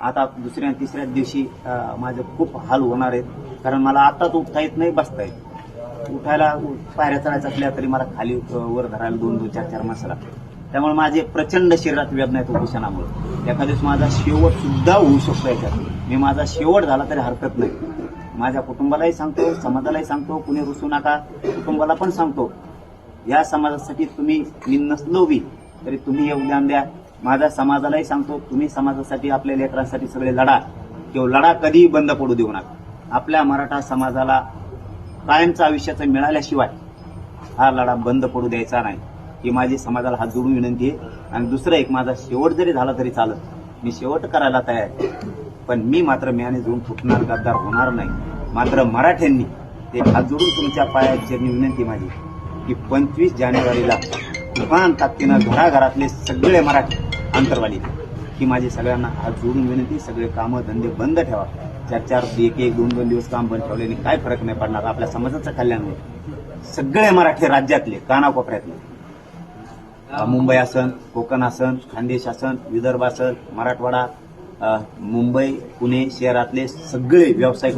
आता दुसऱ्या तिसऱ्या दिवशी माझे खूप हाल होणार आहेत. कारण मला आताच उठता येत नाही, बसता येत. उठायला पायऱ्या चढायच्या असल्या तरी मला खाली वर धरायला 2-2, 4-4 माणसं लागतात. त्यामुळे माझे प्रचंड शरीरात वेदना आहेत उपोषणामुळे. एखाद्या दिवस माझा शेवट सुद्धा होऊ शकतो याच्यात. मी माझा शेवट झाला तरी हरकत नाही. माझ्या कुटुंबालाही सांगतो, समाजालाही सांगतो, कुणी रुसू नका. कुटुंबाला पण सांगतो, या समाजासाठी तुम्ही, मी नसलो बी तरी तुम्ही योगदान द्या. माझ्या समाजालाही सांगतो, तुम्ही समाजासाठी, आपल्या लेकरांसाठी सगळे लढा. किंवा लढा कधीही बंद पडू देऊ नका. आपल्या मराठा समाजाला कायमचं आयुष्याचं मिळाल्याशिवाय हा लढा बंद पडू द्यायचा नाही, ही माझी समाजाला हात जोडून विनंती आहे. आणि दुसरं एक, माझा शेवट जरी झाला तरी चालत, मी शेवट करायला तयार आहे. पण मी मात्र म्याने जाऊन फुटणार, गद्दार होणार नाही. मात्र मराठ्यांनी ते हात जोडून तुमच्या पायाची विनंती माझी की 25 जानेवारीला तुफान ताकदीनं घराघरातले सगळे मराठी अंतरवाली ही माझी सगळ्यांना हात जोडून विनंती. सगळे कामं धंदे बंद ठेवा. 4-4, 1-1, 2-2 दिवस काम बंद ठेवल्याने काय फरक नाही पडणार. आपल्या समाजाचं कल्याण होईल. सगळे मराठी राज्यातले, कानाकोपऱ्यातले, मुंबई असन, कोकण असन, खानदेश असन, विदर्भ असन, मराठवाडा, मुंबई, पुणे शहरातले सगळे व्यावसायिक